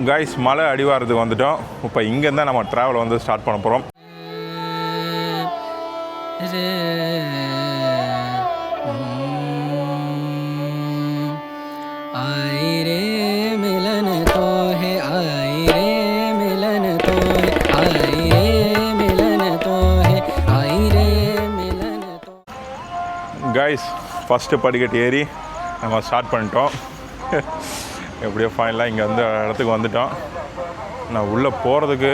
Guys மலை அடிவாரத்துக்கு வந்துட்டோம். இப்போ இங்கேருந்து நம்ம ட்ராவல் வந்து ஸ்டார்ட் பண்ண போகிறோம். கைஸ் ஃபஸ்ட்டு படிக்கட்டு ஏறி நம்ம ஸ்டார்ட் பண்ணிட்டோம். எப்படியோ ஃபைனலாக இங்கே வந்து இடத்துக்கு வந்துட்டோம். நான் உள்ளே போகிறதுக்கு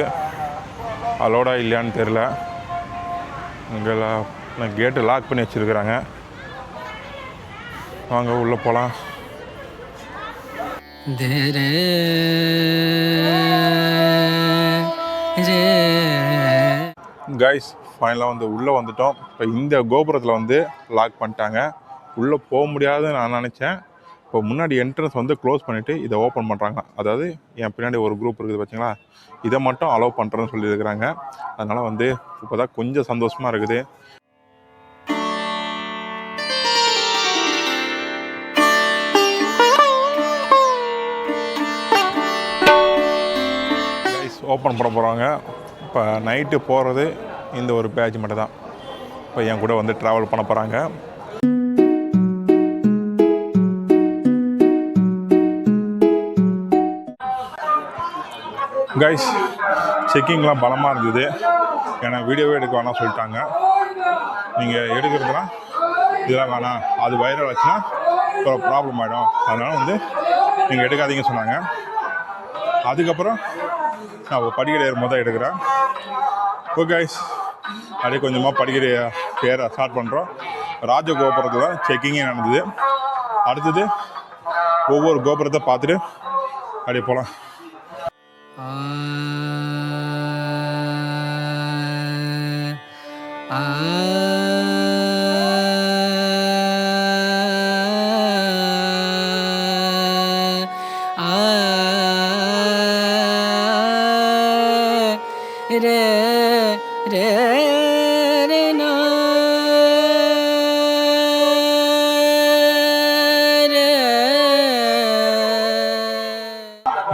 அலோடா இல்லையான்னு தெரில. இங்கெல்லாம் நான் கேட்டு லாக் பண்ணி வச்சுருக்குறாங்க. வாங்க உள்ளே போகலாம். கைஸ் ஃபைனலாக வந்து உள்ளே வந்துட்டோம். இப்போ இந்த கோபுரத்தில் வந்து லாக் பண்ணிட்டாங்க. உள்ளே போக முடியாதுன்னு நான் நினச்சேன். இப்போ முன்னாடி என்ட்ரன்ஸ் வந்து க்ளோஸ் பண்ணிவிட்டு இதை ஓப்பன் பண்ணுறாங்க. அதாவது என் பின்னாடி ஒரு குரூப் இருக்குது பார்த்தீங்களா, இதை மட்டும் அலோவ் பண்ணுறேன்னு சொல்லியிருக்கிறாங்க. அதனால் வந்து இப்போ தான் கொஞ்சம் சந்தோஷமாக இருக்குது. ஓப்பன் பண்ண போகிறாங்க. இப்போ நைட்டு போகிறது இந்த ஒரு பேட்ச் மட்டும் தான் இப்போ என் கூட வந்து ட்ராவல் பண்ண போகிறாங்க. கைஸ் செக்கிங்லாம் பலமாக இருந்தது. ஏன்னா வீடியோவே எடுக்க வேணாம் சொல்லிட்டாங்க. நீங்கள் எடுக்கிறதுலாம் இதெல்லாம் வேணாம், அது வைரல் ஆச்சுன்னா ஒரு ப்ராப்ளம் ஆகிடும், அதனால் வந்து நீங்கள் எடுக்காதீங்கன்னு சொன்னாங்க. அதுக்கப்புறம் நான் படிக்கடை ஏறும்போது தான் எடுக்கிறேன். ஓகே கைஸ், அப்படியே கொஞ்சமாக படிக்கடை ஏற ஸ்டார்ட் பண்ணுறோம். ராஜகோபுரத்தில் செக்கிங்கே நடந்தது. அடுத்தது ஒவ்வொரு கோபுரத்தை பார்த்துட்டு அப்படியே போகலாம்.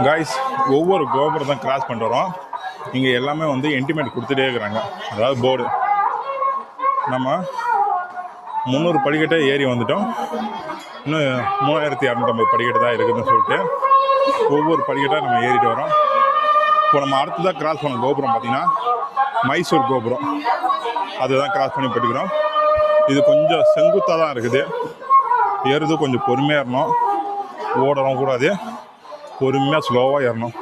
கைஸ் ஒவ்வொரு கோபுரம் தான் கிராஸ் பண்ணிட்டு வரோம். இங்கே எல்லாமே வந்து என்டிமேட் கொடுத்துட்டே இருக்கிறாங்க. அதாவது போர்டு நம்ம 300 படிக்கட்டை ஏறி வந்துட்டோம். இன்னும் 3250 படிக்கட்டு தான் இருக்குதுன்னு சொல்லிட்டு ஒவ்வொரு படிக்கட்டாக நம்ம ஏறிட்டு வரோம். இப்போ நம்ம அடுத்ததாக கிராஸ் பண்ண கோபுரம் பார்த்திங்கன்னா மைசூர் கோபுரம். அதுதான் கிராஸ் பண்ணி போட்டுக்கிறோம். இது கொஞ்சம் செங்குத்தாக தான் இருக்குது. ஏறுறது கொஞ்சம் பொறுமையாக ஏறணும், ஓடணும் கூடாது, பொறுமையாக ஸ்லோவாக ஏறணும்.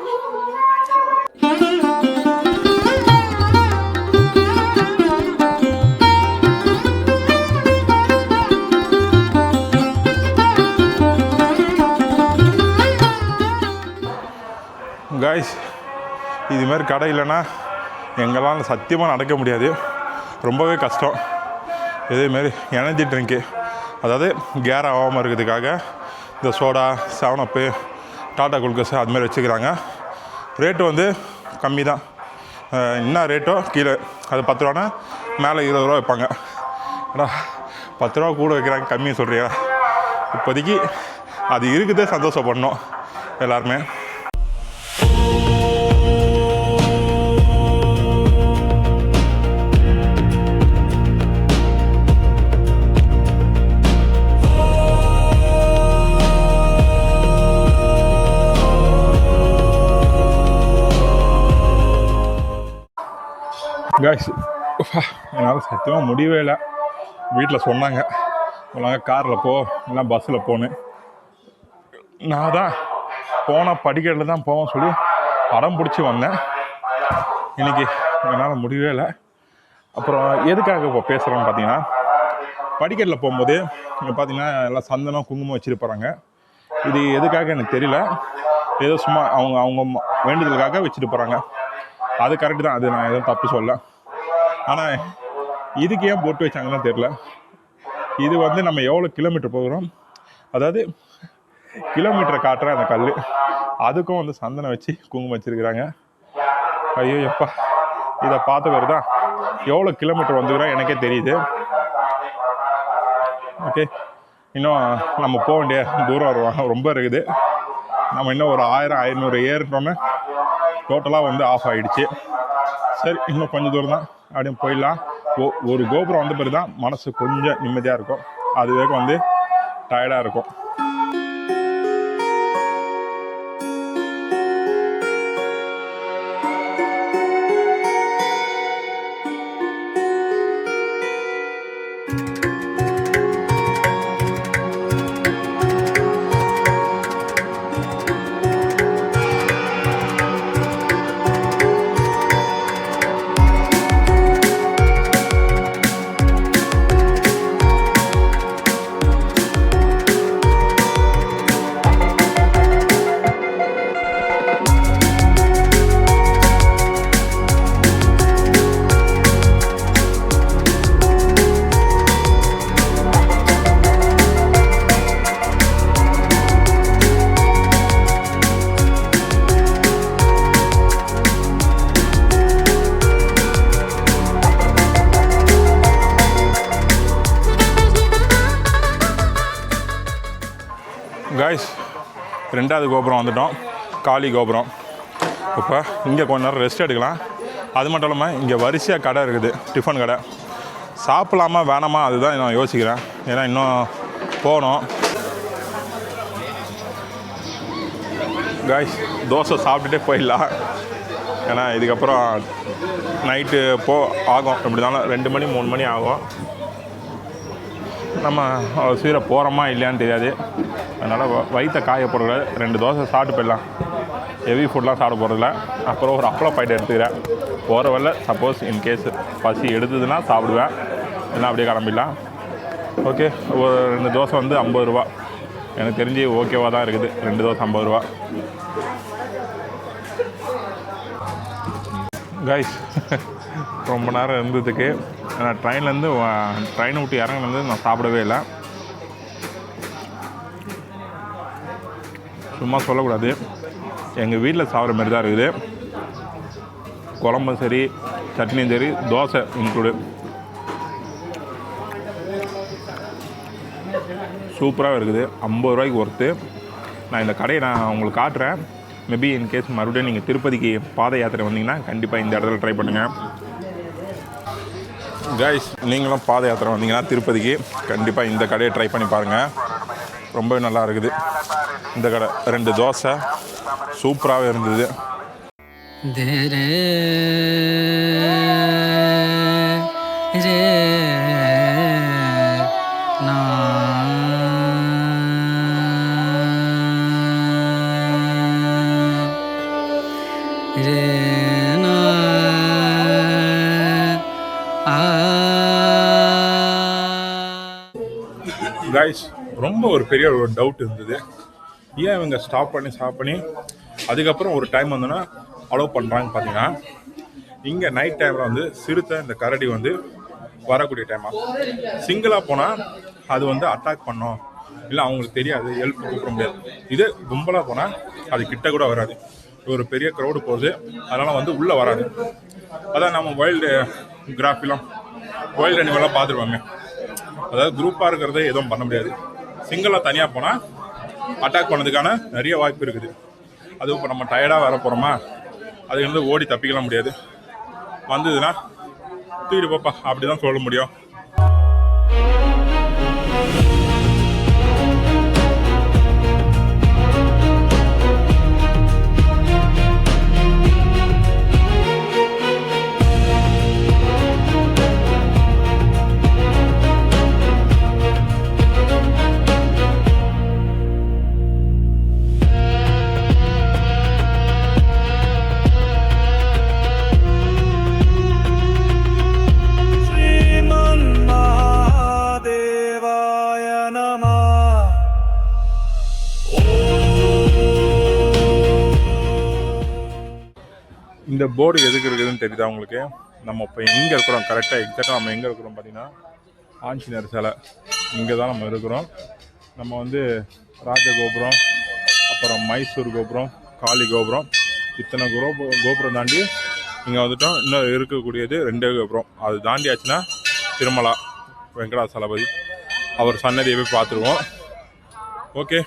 கைஸ் இதுமாரி கடை இல்லைன்னா எங்கெல்லாம் சத்தியமாக நடக்க முடியாது. ரொம்பவே கஷ்டம். இதேமாரி எனர்ஜி ட்ரிங்க்கு, அதாவது கேர் ஆகாமல் இருக்கிறதுக்காக இந்த சோடா, 7up, டாட்டா குளுக்கோஸ் அதுமாரி வச்சுக்கிறாங்க. ரேட்டு வந்து கம்மி தான். என்ன ரேட்டோ கீழே அது 10 ரூபானா மேலே 20 ரூபா வைப்பாங்க. ஆனால் 10 ரூபா கூட வைக்கிறாங்க, கம்மி சொல்கிறியா? இப்போதைக்கு அது இருக்குதே சந்தோஷப்படணும் எல்லாருமே. கைஸ் என்னால் சத்தியமாக முடியவே இல்லை. வீட்டில் சொன்னாங்க காரில் போ இல்லை பஸ்ஸில் போன்னு. நான் தான் போனால் படிக்கட்டில் தான் போவோம் சொல்லி படம் பிடிச்சி வந்தேன். இன்றைக்கி என்னால் முடியவே இல்லை. அப்புறம் எதுக்காக இப்போ பேசுகிறோன்னு பார்த்தீங்கன்னா, படிக்கட்டில் போகும்போது இங்கே பார்த்தீங்கன்னா எல்லாம் சந்தனம் குங்குமம் வச்சுட்டு போகிறாங்க. இது எதுக்காக எனக்கு தெரியல. ஏதோ சும்மா அவங்க வேண்டுதலுக்காக வச்சுட்டு போகிறாங்க. அது கரெக்டு தான், அது நான் எதுவும் தப்பு சொல்ல. ஆனால் இதுக்கு ஏன் போட்டு வச்சாங்கன்னு தெரில. இது வந்து நம்ம எவ்வளோ கிலோமீட்டர் போகிறோம், அதாவது கிலோமீட்டரை காட்டுற அந்த கல், அதுக்கும் வந்து சந்தனம் வச்சு குங்குமம் வச்சுருக்கிறாங்க. ஐயோ எப்பா, இதை பார்த்த பேர் தான் எவ்வளோ கிலோமீட்டர் வந்துக்கிறோம் எனக்கே தெரியுது. ஓகே, இன்னும் நம்ம போக வேண்டிய தூரம் ரொம்ப இருக்குது. நம்ம இன்னும் ஒரு 1000-500 ஏறிட்டோன்னு டோட்டலாக வந்து ஆஃப் ஆகிடுச்சு. சரி, இன்னும் கொஞ்சம் தூரம் தான், அப்படியே போயிடலாம். ஒரு கோபுரம் வந்த பிறகு தான் மனசு கொஞ்சம் நிம்மதியாக இருக்கும். அதுவே வந்து டயர்டாக இருக்கும். காய்ஸ், 2வது கோபுரம் வந்துட்டோம், காளி கோபுரம். இப்போ இங்கே கொஞ்ச நேரம் ரெஸ்ட் எடுக்கலாம். அது மட்டும் இல்லாமல் இங்கே வரிசையாக கடை இருக்குது, டிஃபன் கடை. சாப்பிட்லாமா வேணாமா அதுதான் நான் யோசிக்கிறேன். ஏன்னா இன்னும் போகணும். காய்ஸ், தோசை சாப்பிட்டுட்டே போயிடலாம். ஏன்னா இதுக்கப்புறம் நைட்டு ஆகும், எப்படி தானே 2 மணி 3 மணி ஆகும். நம்ம சீரை போகிறோமா இல்லையான்னு தெரியாது. அதனால் வயிற்ற காய போடுறது 2 தோசை சாப்பிட்டு போயிடலாம். ஹெவி ஃபுட்லாம் சாப்பிட போகிறதில்ல. அப்புறம் ஒரு அப்பளம் பாயிண்ட் எடுத்துக்கிறேன். போகிற வரல சப்போஸ் இன்கேஸ் பசி எடுத்ததுன்னா சாப்பிடுவேன், இல்லைனா அப்படியே கிளம்பிடலாம். ஓகே, ஒரு 2 தோசை வந்து 50 ரூபா. எனக்கு தெரிஞ்சு ஓகேவாக தான் இருக்குது. 2 தோசை 50 ரூபா. கைஸ், ரொம்ப நேரம் இருந்ததுக்கு நான் ட்ரெயினை விட்டு இறங்கினது நான் சாப்பிடவே இல்லை. சும்மா சொல்லக்கூடாது, எங்கள் வீட்டில் சாப்பிட்ற மாதிரி தான் இருக்குது. குழம்பும் சரி, சட்னியும் சரி, தோசை இன்க்ளூடு. சூப்பராக இருக்குது. 50 ரூபாய்க்கு ஒர்த்து. நான் இந்த கடையை நான் உங்களுக்கு காட்டுறேன். மேபி இன்கேஸ் மறுபடியும் நீங்கள் திருப்பதிக்கு பாத யாத்திரை வந்தீங்கன்னா கண்டிப்பாக இந்த இடத்துல ட்ரை பண்ணுங்கள். கைஸ், நீங்களும் பாத யாத்திரை வந்தீங்கன்னா திருப்பதிக்கு கண்டிப்பாக இந்த கடையை ட்ரை பண்ணி பாருங்கள். ரொம்பவே நல்லா இருக்குது இந்த கடை. 2 தோசை சூப்பராகவே இருந்தது. கைஸ், ரொம்ப ஒரு பெரிய ஒரு டவுட் இருந்தது. ஏன் இவங்க ஸ்டாப் பண்ணி அதுக்கப்புறம் ஒரு டைம் வந்தோன்னா அலோவ் பண்ணுறாங்க பார்த்தீங்கன்னா, இங்கே நைட் டைமில் வந்து சிறுத்தை இந்த கரடி வந்து வரக்கூடிய டைமாக. சிங்கிளாக போனால் அது வந்து அட்டாக் பண்ணோம், இல்லை அவங்களுக்கு தெரியாது, ஹெல்ப் கூப்பிட முடியாது. இதே கும்பலாக போனால் அது கிட்ட கூட வராது. ஒரு பெரிய க்ரௌடு போகுது, அதனால் வந்து உள்ளே வராது. அதான் நம்ம வைல்டு அனிமல்லாம் பார்த்துருவாங்க. அதாவது குரூப்பாக இருக்கிறத எதுவும் பண்ண முடியாது. சிங்கிளாக தனியாக போனால் அட்டாக் பண்ணதுக்கான நிறைய வாய்ப்பு இருக்குது. அதுவும் இப்போ நம்ம டயர்டாக வர போகிறோமா, அதுலேருந்து ஓடி தப்பிக்கலாம் முடியாது. வந்ததுன்னா தூக்கிட்டு போப்பா அப்படி தான் சொல்ல முடியும். இந்த போர்டு எதுக்கு இருக்குதுன்னு தெரியுதா உங்களுக்கு? நம்ம இப்போ எங்கே இருக்கிறோம், கரெக்டாக எக்ஸாக்டாக நம்ம எங்கே இருக்கிறோம் பார்த்தீங்கன்னா, ஆஞ்சநேயர் சிலை இங்கே தான் நம்ம இருக்கிறோம். நம்ம வந்து ராஜகோபுரம், அப்புறம் மைசூர் கோபுரம், காளி கோபுரம், இத்தனை கோபுரம் தாண்டி இங்கே வந்துட்டோம். இன்னும் இருக்கக்கூடியது 2 கோபுரம். அது தாண்டியாச்சுன்னா திருமலா வெங்கடாசலபதி அவர் சன்னதியை போய் பார்த்துருவோம். ஓகே.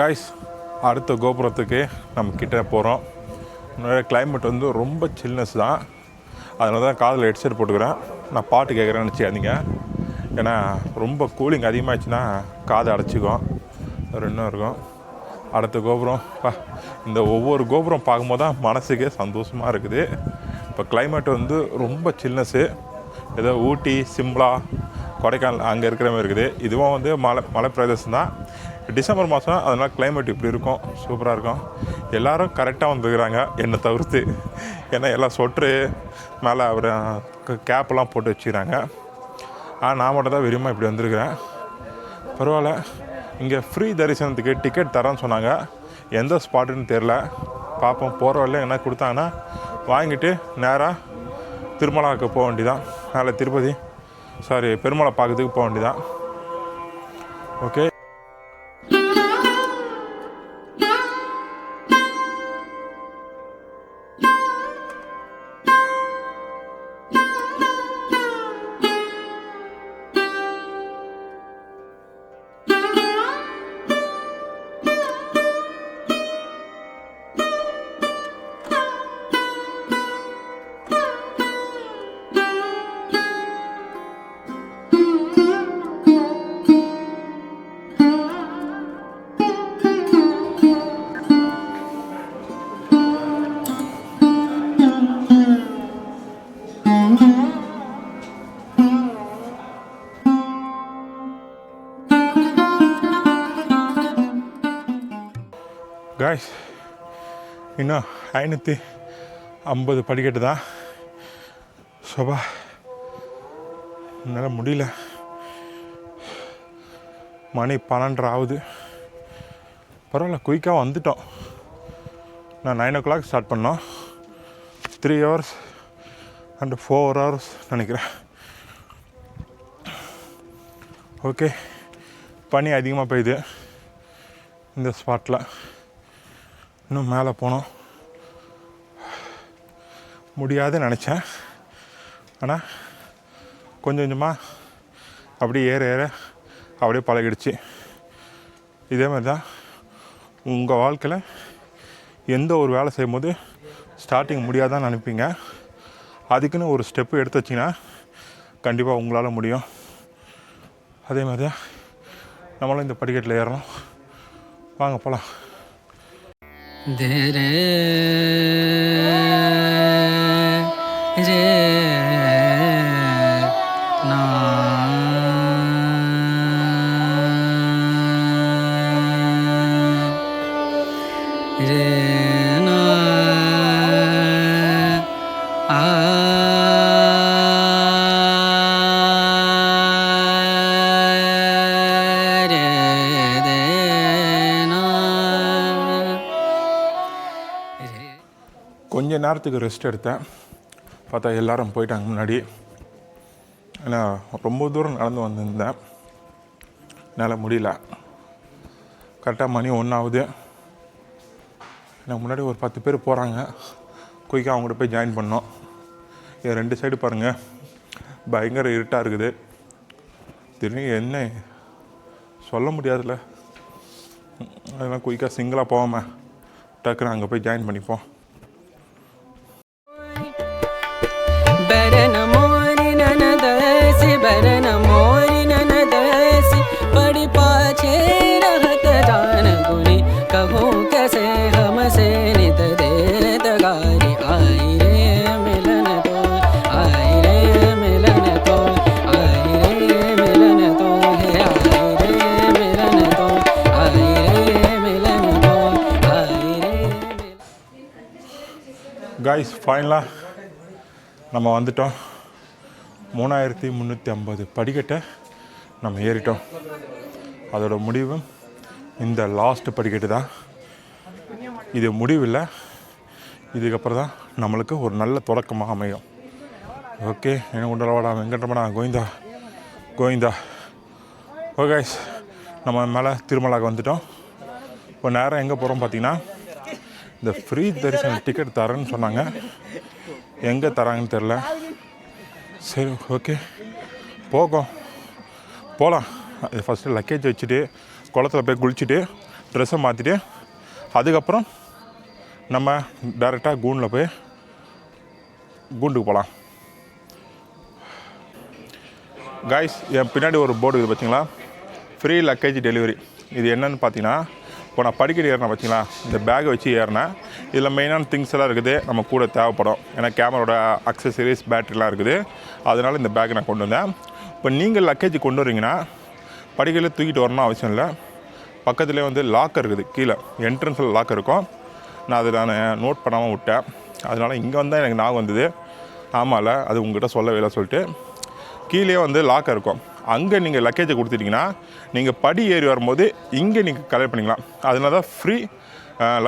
காய்ஸ், அடுத்த கோபுரத்துக்கு நம்ம கிட்டே போகிறோம். கிளைமேட் வந்து ரொம்ப சில்னஸ் தான். அதனால தான் காதில் ஹெட்செட் போட்டுக்கிறேன். நான் பாட்டு கேட்குறேன்னு நினச்சிக்காதீங்க. ஏன்னா ரொம்ப கூலிங் அதிகமாகிடுச்சுன்னா காதை அடைச்சிக்கும், ரெண்டும் இருக்கும். அடுத்த கோபுரம் இந்த ஒவ்வொரு கோபுரம் பார்க்கும்போது தான் மனசுக்கே சந்தோஷமாக இருக்குது. இப்போ கிளைமேட் வந்து ரொம்ப சில்னஸ்ஸு. ஏதோ ஊட்டி, சிம்லா, கொடைக்கானல் அங்கே இருக்கிற மாதிரி இருக்குது. இதுவும் வந்து மலை பிரதேசம் தான். டிசம்பர் மாதம், அதனால் கிளைமேட் இப்படி இருக்கும், சூப்பராக இருக்கும். எல்லோரும் கரெக்டாக வந்துருக்குறாங்க என்னை தவிர்த்து. ஏன்னா எல்லாம் சொட்ரு மேலே அவர் கேப்பெல்லாம் போட்டு வச்சுக்கிறாங்க. நான் மட்டும் தான் விரும்ப இப்படி வந்திருக்கிறேன். பரவாயில்ல. இங்கே ஃப்ரீ தரிசனத்துக்கு டிக்கெட் தரேன்னு சொன்னாங்க. எந்த ஸ்பாட்டுன்னு தெரில, பார்ப்போம். போகிற வரையில என்ன கொடுத்தாங்கன்னா வாங்கிட்டு நேராக திருமலாவுக்கு போக வேண்டியதான். மேலே பெருமலை பார்க்கறதுக்கு போக வேண்டியதான். ஓகே. காய்ஸ், இன்னும் 550 படிக்கட்டு தான். சோபா, என்னால் முடியல. மணி 12:30 ஆகுது. பரவாயில்ல, குயிக்காக வந்துட்டோம். நான் 9 o'clock ஸ்டார்ட் பண்ணோம். 3 hours and 4 hours நினைக்கிறேன். ஓகே. பனி அதிகமாக பெய்யுது இந்த ஸ்பாட்டில். இன்னும் மேலே போனோம். முடியாதுன்னு நினச்சேன். ஆனால் கொஞ்சம் கொஞ்சமாக அப்படியே ஏற அப்படியே பழகிடுச்சு. இதே மாதிரி தான் உங்கள் வாழ்க்கையில் எந்த ஒரு வேலை செய்யும் போது ஸ்டார்டிங் முடியாதான்னு நினைப்பீங்க. அதுக்குன்னு ஒரு ஸ்டெப்பு எடுத்து வச்சிங்கன்னா கண்டிப்பாக உங்களால் முடியும். அதே மாதிரி தான் நம்மளும் இந்த படிக்கட்டில் ஏறணும். வாங்க போகலாம். தேரே ரே நா ரே நா ஆ கொஞ்ச நேரத்துக்கு ரெஸ்ட் எடுத்தேன். பார்த்தா எல்லோரும் போயிட்டாங்க முன்னாடி. ஏன்னா ரொம்ப தூரம் நடந்து வந்திருந்தேன், என்னால் முடியல. கரெக்டாக மணி 1 ஆகுது. எனக்கு முன்னாடி ஒரு 10 பேர் போகிறாங்க. குயிக்காக அவங்கள்ட்ட போய் ஜாயின் பண்ணோம். இது 2 சைடு பாருங்கள், பயங்கர இருட்டாக இருக்குது. திடீர்னு என்ன சொல்ல முடியாதுல்ல. அதெல்லாம் குயிக்காக சிங்கிளாக போகாமல் டக்குன்னு அங்கே போய் ஜாயின் பண்ணிப்போம். காய்ஸ், ஃபைனலாக நம்ம வந்துட்டோம். 3350 படிக்கட்டை நம்ம ஏறிட்டோம். அதோட முடிவும் இந்த லாஸ்ட் படிக்கட்டு தான். இது முடிவில்லை, இதுக்கப்புறம் தான் நம்மளுக்கு ஒரு நல்ல தொடக்கமாக அமையும். ஓகே. என்ன கொண்டவாடா வெங்கடரமணா கோவிந்தா கோவிந்தா. ஓகே காய்ஸ், நம்ம மேலே திருமலாவுக்கு வந்துட்டோம். இப்போ நேரம் எங்கே போகிறோம் பார்த்தீங்கன்னா, இந்த ஃப்ரீ தரிசன டிக்கெட் தரேன்னு சொன்னாங்க. எங்கே தராங்கன்னு தெரில. சரி, ஓகே, போகலாம். அது ஃபஸ்ட்டு லக்கேஜ் வச்சுட்டு குளத்துல போய் குளிச்சுட்டு ட்ரெஸ்ஸை மாற்றிட்டு அதுக்கப்புறம் நம்ம டைரெக்டாக கூண்டில் போய் கூண்டுக்கு போகலாம். காய்ஸ், என் பின்னாடி ஒரு போர்டு இருக்குது பார்த்தீங்களா, ஃப்ரீ லக்கேஜ் டெலிவரி. இது என்னென்னு பார்த்தீங்கன்னா, இப்போ நான் படிக்கட்டு ஏறினேன் பார்த்தீங்களா, இந்த பேக்கை வச்சு ஏறினேன். இதில் மெயினான திங்ஸ் எல்லாம் இருக்குது, நம்ம கூட தேவைப்படும். ஏன்னா கேமரோட அக்சசரிஸ் பேட்டரிலாம் இருக்குது. அதனால் இந்த பேக்கை நான் கொண்டு வந்தேன். இப்போ நீங்கள் லக்கேஜ் கொண்டு வரீங்கன்னா படிக்கட்டில் தூக்கிட்டு வரணும் அவசியம் இல்லை. பக்கத்துலேயே வந்து லாக்கர் இருக்குது, கீழே என்ட்ரன்ஸில் லாக்கர் இருக்கும். நான் அதை நோட் பண்ணாமல் விட்டேன். அதனால் இங்கே வந்தால் எனக்கு ஞாபகம் வந்தது, ஆமாம்ல அது உங்கள்கிட்ட சொல்லவே இல்லை சொல்லிட்டு. கீழே வந்து லாக்கர் இருக்கும், அங்கே நீங்கள் லக்கேஜை கொடுத்துட்டிங்கன்னா நீங்கள் படி ஏறி வரும்போது இங்கே நீங்கள் கலெக்ட் பண்ணிக்கலாம். அதனால தான் ஃப்ரீ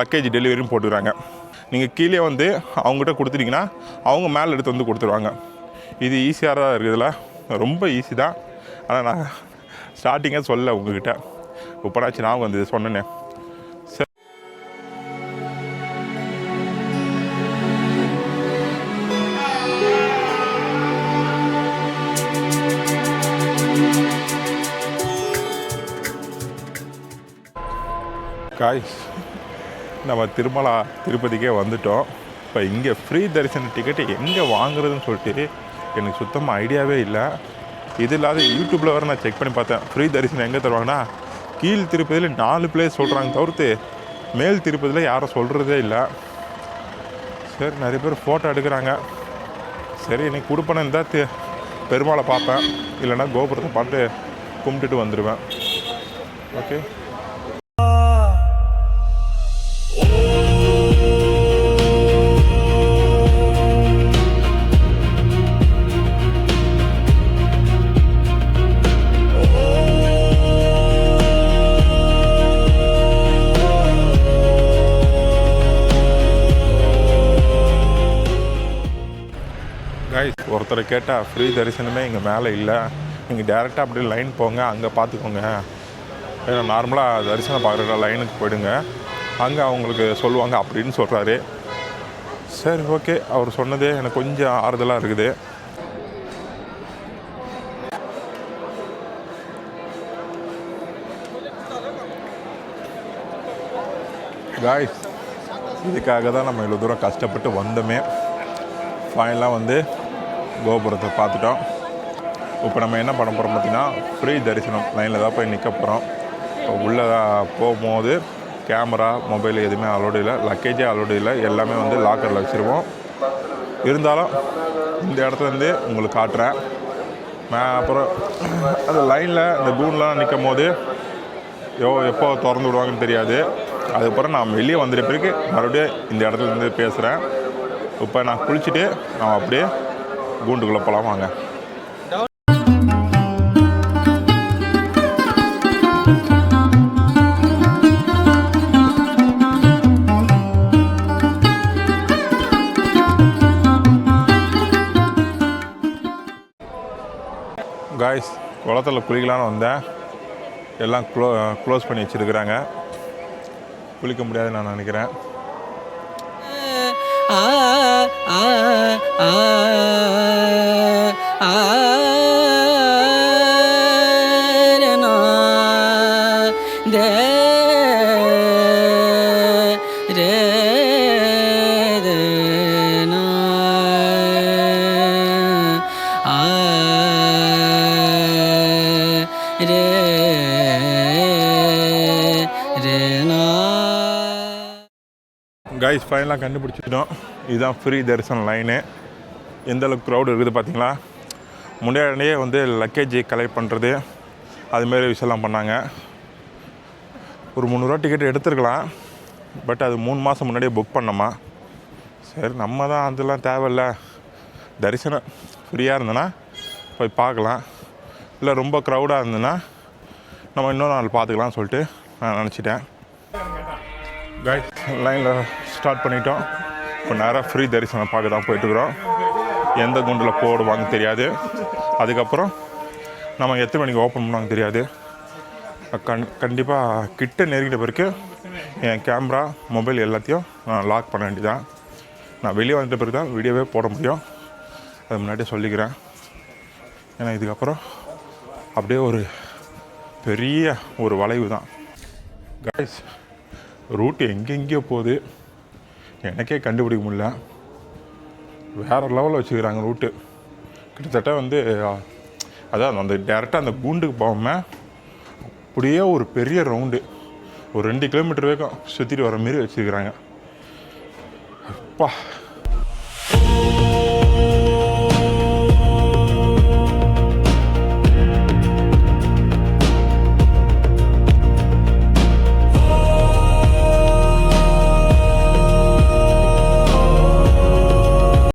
லக்கேஜ் டெலிவரின்னு போட்டுக்கிறாங்க. நீங்கள் கீழே வந்து அவங்ககிட்ட கொடுத்துட்டிங்கன்னா அவங்க மேலே எடுத்து வந்து கொடுத்துருவாங்க. இது ஈஸியாக தான் இருக்குதுல்ல, ரொம்ப ஈஸி தான். ஆனால் நான் ஸ்டார்டிங்கே சொல்ல உங்ககிட்ட, இப்போனாச்சு ஞாபகம் வந்தது சொன்னேன்னே. காய்ஸ், நம்ம திருப்பதிக்கே வந்துட்டோம். இப்போ இங்கே ஃப்ரீ தரிசன டிக்கெட்டு எங்கே வாங்குறதுன்னு சொல்லிட்டு எனக்கு சுத்தமாக ஐடியாவே இல்லை. இது இல்லாத யூடியூப்பில் வேறு நான் செக் பண்ணி பார்த்தேன், ஃப்ரீ தரிசனம் எங்கே தருவாங்கன்னா கீழ் திருப்பதியில் 4 பிளேஸ் சொல்கிறாங்க, தவிர்த்து மேல் திருப்பதியில் யாரும் சொல்கிறதே இல்லை. சரி, நிறைய பேர் ஃபோட்டோ எடுக்கிறாங்க. சரி, இன்னைக்கு கொடுப்பேன்னு இருந்தால் பெருமாளை பார்ப்பேன், இல்லைன்னா கோபுரத்தை பார்த்து கும்பிட்டுட்டு வந்துடுவேன். ஓகே. ஒருத்தரை கேட்டால் ஃப்ரீ தரிசனமே இங்கே மேலே இல்லை, நீங்கள் டேரெக்டாக அப்படியே லைன் போங்க, அங்கே பார்த்துக்கோங்க. ஏன்னா நார்மலாக தரிசனம் பார்க்குற லைனுக்கு போயிடுங்க, அங்கே அவங்களுக்கு சொல்லுவாங்க அப்படின்னு சொல்கிறாரு. சரி, ஓகே, அவர் சொன்னதே எனக்கு கொஞ்சம் ஆறுதலாக இருக்குது. காய்ஸ், இதுக்காக தான் நம்ம இவ்வளோ தூரம் கஷ்டப்பட்டு வந்தோமே. ஃபைனலாக வந்து கோபுரத்தை பார்த்துட்டோம். இப்போ நம்ம என்ன பண்ண போகிறோம் பார்த்திங்கன்னா, ஃப்ரீ தரிசனம் லைனில் தான் போய் நிற்க போகிறோம். இப்போ உள்ளே போகும்போது கேமரா, மொபைல் எதுவுமே அலோடு இல்லை, லக்கேஜே அலோடு இல்லை, எல்லாமே வந்து லாக்கரில் வச்சுருவோம். இருந்தாலும் இந்த இடத்துலேருந்து உங்களுக்கு காட்டுறேன். அப்புறம் அந்த லைனில் இந்த கூண்டெலாம் நிற்கும் போது எப்போ திறந்து விடுவாங்கன்னு தெரியாது. அதுக்கப்புறம் நான் வெளியே வந்துட்ட பிறகு மறுபடியும் இந்த இடத்துலேருந்து பேசுகிறேன். இப்போ நான் குளிச்சுட்டு நான் அப்படியே கூண்டுக்குள்ளே போகலாம், வாங்க. காய்ஸ், குளத்தில் குளிக்கலான்னு வந்தேன், எல்லாம் க்ளோஸ் பண்ணி வச்சுருக்குறாங்க, குளிக்க முடியாதுன்னு நான் நினைக்கிறேன். கைஸ், ஃபைனலாக கண்டுபிடிச்சிட்டோம். இதுதான் ஃப்ரீ தரிசன லைனு. எந்தளவுக்கு க்ரௌடு இருக்குது பார்த்தீங்களா. முன்னாடியே வந்து லக்கேஜ் கலெக்ட் பண்ணுறது அதுமாரி விஷயம்லாம் பண்ணாங்க. ஒரு 300 ரூபா டிக்கெட் எடுத்துருக்கலாம், பட் அது 3 மாதம் முன்னாடியே புக் பண்ணோமா. சரி, நம்ம தான் அதெல்லாம் தேவையில்ல, தரிசனம் ஃப்ரீயாக இருந்ததுன்னா போய் பார்க்கலாம், இல்லை ரொம்ப க்ரௌடாக இருந்ததுன்னா நம்ம இன்னொரு நாள் பார்த்துக்கலாம்னு சொல்லிட்டு நான் நினச்சிட்டேன். கைஸ், லைனில் ஸ்டார்ட் பண்ணிட்டோம். இப்போ நேராக ஃப்ரீ தரிசனம் பார்க்க தான் போயிட்டுருக்குறோம். எந்த குண்டில் போடுவாங்க தெரியாது. அதுக்கப்புறம் நம்ம எத்தனை மணிக்கு ஓப்பன் பண்ணுவாங்க தெரியாது. கண்டிப்பாக கிட்ட நெருங்கிட்ட பிறகு என் கேமரா, மொபைல் எல்லாத்தையும் நான் லாக் பண்ண வேண்டியதான். நான் வெளியே வந்துட்ட பிறகு தான் வீடியோவே போட முடியும், அது முன்னாடியே சொல்லிக்கிறேன். ஏன்னா இதுக்கப்புறம் அப்படியே ஒரு பெரிய ஒரு வளைவு தான். கைஸ் ரூட்டு எங்கெங்கேயோ போகுது, எனக்கே கண்டுபிடிக்க முடியல. வேறு லெவலில் வச்சுக்கிறாங்க ரூட்டு. கிட்டத்தட்ட வந்து அதான் அந்த டேரெக்டாக அந்த கூண்டுக்கு போகாமல் அப்படியே ஒரு பெரிய ரவுண்டு ஒரு 2 கிலோமீட்டர் வேகம் சுற்றிட்டு வர மாரி வச்சுருக்கிறாங்க. அப்பா